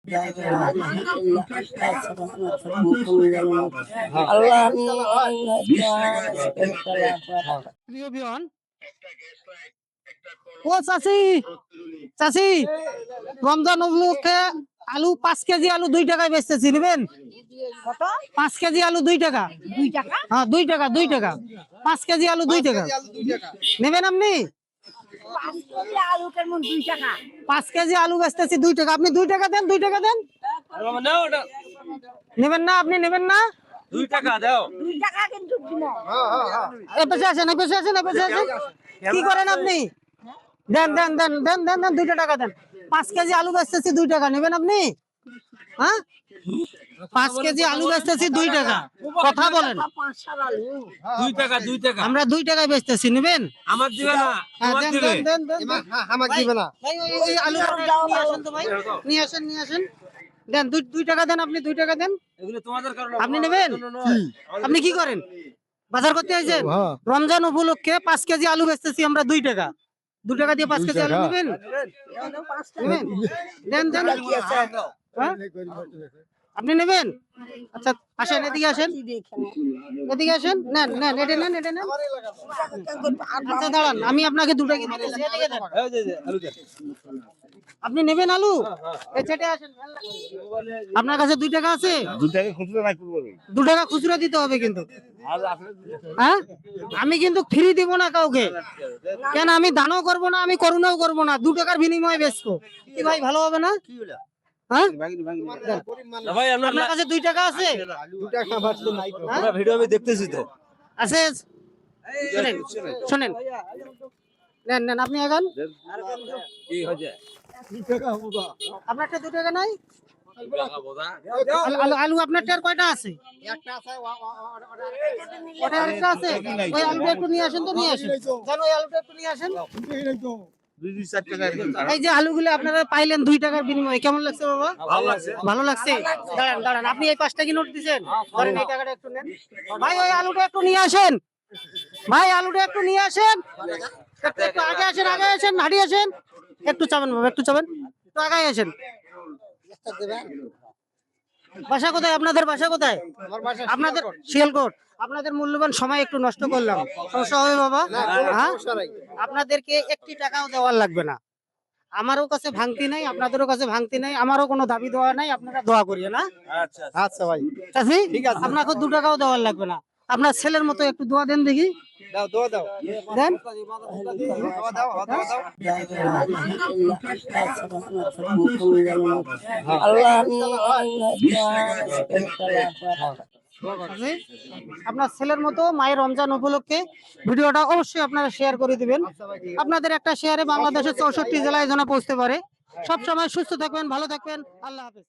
ও চাচি, চাচি রমজান উপলক্ষে আলু 5 কেজি আলু 2 টাকায় বেচতেছি, নেবেন? 5 কেজি আলু 2 টাকা। 2 টাকা? হ্যাঁ 2 টাকা 2 টাকা। 5 কেজি আলু 2 টাকা। নেবেন আপনি? 5 কেজি আলু কেমন 2 টাকা? 5 কেজি আলু বেচতেছি 2 টাকা। আপনি 2 টাকা দেন, 2 টাকা দেন। নেবেন না? আপনি নেবেন না? 2 টাকা দাও। 2 টাকা কিন্তু দিমু। হ্যাঁ পেছে আসেন, পেছে আসেন, পেছে আসেন। কি করেন আপনি? দেন দেন দেন দেন দেন দেন 2 টাকা দেন। 5 কেজি আলু বেচতেছি 2 টাকা। নেবেন আপনি? হ্যাঁ 5 কেজি আলু বেচতেছি 2 টাকা। কথা বলেন। 2 টাকা 2 টাকা। আমরা 2 টাকায় বেচতেছি, নেবেন? আমার দিবে না, তোমার দিবে। আমাকে দিবে না। ভাই ওই আলুটা নিয়ে আসেন তো ভাই। নিয়ে আসেন, নিয়ে আসেন। দেন 2 টাকা দেন, আপনি 2 টাকা দেন। এগুলো তোমাদের কারণে আপনি নেবেন? আপনি কি করেন? বাজার করতে আইছেন? রমজান উপলক্ষে 5 কেজি আলু বেচতেছি আমরা 2 টাকা। 2 টাকা দিয়ে 5 কেজি আলু নেবেন? নেবেন? দেন দেন। হ্যাঁ? আপনি নেবেন? আচ্ছা আসেন, এদিকে আসেন, এদিকে আসেন। নেন নেন, এটা নেন, এটা নেন। আচ্ছা দাঁড়ান, আমি আপনাকে 2 টাকা দিতেছি, এদিকে দেন। এই যে আলু দে। আপনি নেবেন আলু? এই ছেটে আসেন। আপনার কাছে 2 টাকা আছে? 2 টাকা খুচরা রাখতে বলবে। 2 টাকা খুচরা দিতে হবে কিন্তু। আর আসলে হ্যাঁ আমি কিন্তু ফ্রি দিব না কাউকে। কেন আমি দানও করব না, আমি করুণাও করব না, 2 টাকার বিনিময়ে বেচবো। কি ভাই ভালো হবে না? হ্যাঁ ভাই আপনার কাছে 2 টাকা আছে? 2 টাকা বাঁচতে নাই তো। আমরা ভিডিও আমি দেখতেছি তো। আছে? শুনেন শুনেন, নেন নেন, আপনি আগান। কি হচ্ছে? আপনারটা 2 টাকা নাই? 2 টাকা বোঝা। আলু আলু আপনারটার কয়টা আছে? একটা আছে ওটা আরেকটা আছে? ওই আলুটা একটু নিয়ে আসেন তো, নিয়ে আসেন। জান ওই আলুটা একটু নিয়ে আসেন। 2-4 টাকা এই যে আলুগুলো আপনারা পাইলেন 2 টাকার বিনিময়ে, কেমন লাগছে বাবা? ভালো লাগছে। ভালো লাগছে? দাঁড়ান দাঁড়ান, আপনি এই 5 টাকা নোট দিবেন, ধরেন এই টাকাটা একটু নেন। ভাই ওই আলুটা একটু নিয়ে আসেন, ভাই আলুটা একটু নিয়ে আসেন। একটু একটু আগে আসেন, আগে আসেন, হাঁটি আসেন। একটু চাবেন বাবা, একটু চাবেন, একটু আগে আসেন। বাসা কোথায় আপনাদের? বাসা কোথায় আপনাদের? শিয়ালকোট। আপনাদের মূল্যবান সময় একটু নষ্ট করলাম, সমস্যা হবে বাবা? হ্যাঁ আপনাদেরকে 1 টাকাও দেওয়ার লাগবে না। আমারও কাছে ভাঙতি নাই, আপনাদেরও কাছে ভাঙতি নাই, আমারও কোনো দাবি দেওয়া নাই। আপনারা দোয়া করিয়ে না। আচ্ছা আচ্ছা ভাই চাচি আপনাকে 2 টাকাও দেওয়ার লাগবে না। আপনার ছেলের মতো একটু দোয়া দেন দেখি। দাও দোয়া দাও দেন। দোয়া দাও দোয়া দাও। আপনার ছেলের মতো মায়ের রমজান উপলক্ষে ভিডিওটা অবশ্যই আপনারা শেয়ার করে দিবেন। আপনাদের একটা শেয়ারে বাংলাদেশের 64 জেলায় যেন পৌঁছতে পারে। সব সময় সুস্থ থাকবেন, ভালো থাকবেন। আল্লাহ হাফেজ।